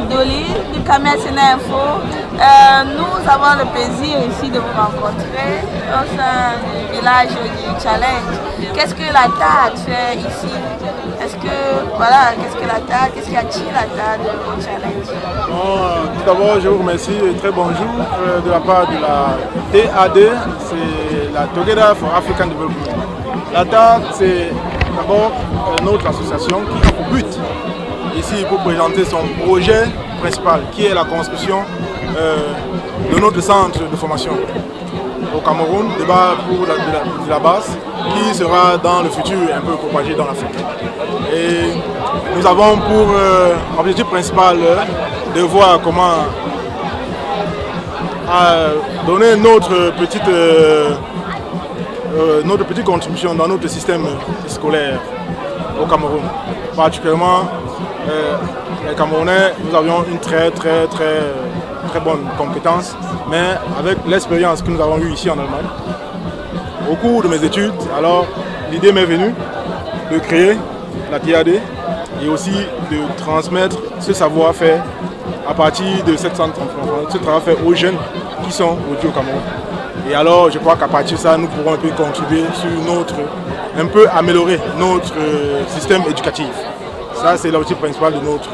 Dolly du Camel Sénat Info. Nous avons le plaisir ici de vous rencontrer au sein du village du Challenge. Qu'est-ce que la TAD fait ici? Est-ce que, voilà, qu'est-ce que la TAD, qu'est-ce qui attire la TAD au Challenge? Bon, tout d'abord, je vous remercie et très bonjour de la part de la TAD, c'est la Together for African Development. La TAD, c'est d'abord notre association qui a pour but ici pour présenter son projet principal qui est la construction de notre centre de formation au Cameroun, pour de la base, qui sera dans le futur un peu propagé dans l'Afrique. Et nous avons pour objectif principal de voir comment donner notre petite contribution dans notre système scolaire au Cameroun. Particulièrement, les Camerounais, nous avions une très bonne compétence, mais avec l'expérience que nous avons eue ici en Allemagne, au cours de mes études, alors l'idée m'est venue de créer la TAD et aussi de transmettre ce savoir-faire à partir de cette centre ce savoir-faire aux jeunes qui sont aujourd'hui au Cameroun. Et alors je crois qu'à partir de ça, nous pourrons un peu contribuer sur un peu améliorer notre système éducatif. Ça, c'est l'objectif principal de notre...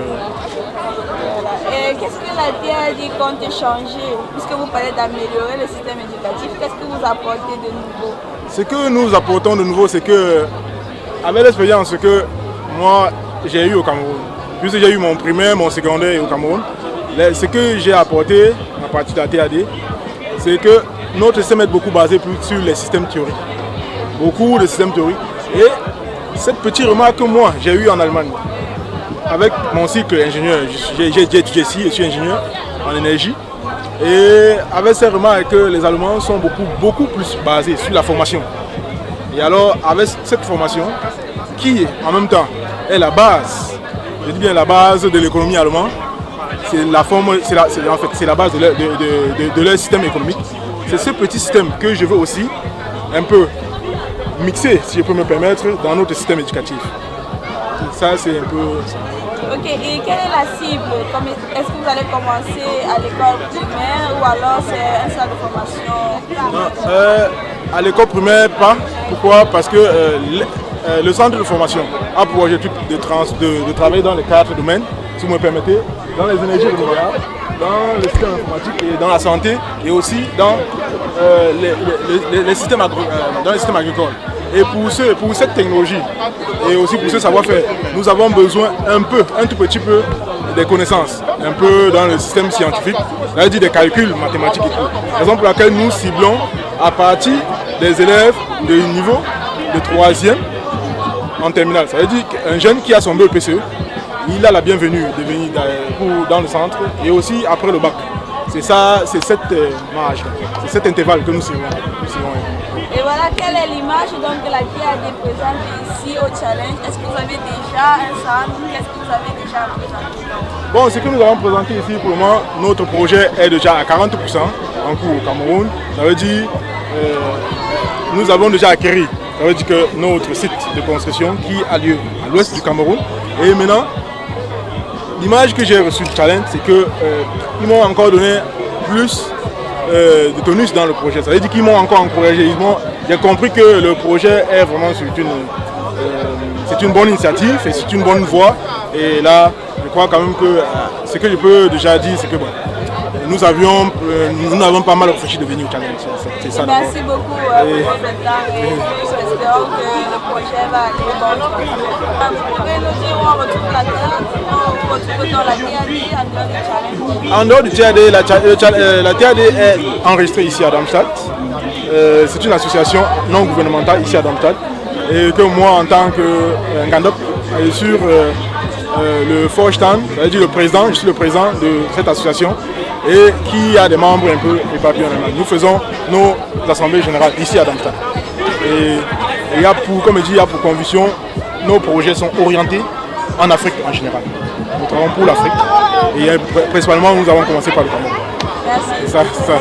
Et qu'est-ce que la TAD compte changer? Puisque vous parlez d'améliorer le système éducatif, qu'est-ce que vous apportez de nouveau? Ce que nous apportons de nouveau, c'est que, avec l'expérience que moi j'ai eue au Cameroun, puisque j'ai eu mon primaire, mon secondaire au Cameroun, ce que j'ai apporté à partir de la TAD, c'est que notre système est beaucoup basé plus sur les systèmes théoriques. Beaucoup de systèmes théoriques. Et cette petite remarque que moi j'ai eue en Allemagne, avec mon cycle ingénieur, j'ai étudié ici, je suis ingénieur en énergie. Et avec ces remarques que les Allemands sont beaucoup plus basés sur la formation. Et alors avec cette formation, qui en même temps est la base, je dis bien la base de l'économie allemande, c'est la base de leur système économique. C'est ce petit système que je veux aussi un peu mixer, si je peux me permettre, dans notre système éducatif. Ça, c'est un peu... Ok, et quelle est la cible? Est-ce que vous allez commencer à l'école primaire ou alors c'est un centre de formation? Non, à l'école primaire, pas. Pourquoi? Parce que le centre de formation a pour objectif de travailler dans les 4 domaines, si vous me permettez, dans les énergies renouvelables, dans le système informatique et dans la santé, et aussi dans les systèmes agricoles. Et pour cette technologie et aussi pour ce savoir-faire, nous avons besoin un tout petit peu des connaissances, un peu dans le système scientifique, c'est-à-dire des calculs mathématiques et tout. Raison pour laquelle nous ciblons à partir des élèves de niveau de 3e en terminale. Ça veut dire qu'un jeune qui a son BEPCE, il a la bienvenue de venir dans le centre et aussi après le bac. C'est ça, c'est cette marge, c'est cet intervalle que nous suivons. Et voilà, quelle est l'image donc que la TAD présente ici au Challenge? Est-ce que vous avez déjà un centre? Qu'est-ce que vous avez déjà présenté? Bon, ce que nous avons présenté ici pour le moment, notre projet est déjà à 40% en cours au Cameroun. Ça veut dire nous avons déjà acquis, ça veut dire que notre site de construction qui a lieu à l'ouest du Cameroun. Et maintenant, l'image que j'ai reçue du Challenge, c'est qu'ils m'ont encore donné plus de tonus dans le projet. Ça veut dire qu'ils m'ont encore encouragé. J'ai compris que le projet est vraiment c'est une bonne initiative et c'est une bonne voie. Et là, je crois quand même que ce que je peux déjà dire, c'est que nous avons pas mal réfléchi de venir au Challenge. C'est ça. Merci beaucoup pour votre temps et nous espérons que le projet va aller bon. Vous pouvez nous dire où on retrouve la TAD, où on retrouve dans la TAD en dehors du Challenge? En dehors du TAD, la TAD est enregistrée ici à Darmstadt. C'est une association non gouvernementale ici à Darmstadt. Et que moi, en tant que Gandop, sur le Vorstand, c'est-à-dire le président, je suis le président de cette association et qui a des membres un peu éparpillés en Allemagne. Nous faisons nos assemblées générales ici à Darmstadt. Et il y a comme je dis, il y a pour conviction, nos projets sont orientés en Afrique en général. Nous travaillons pour l'Afrique et principalement nous avons commencé par le Cameroun. Merci. Ça.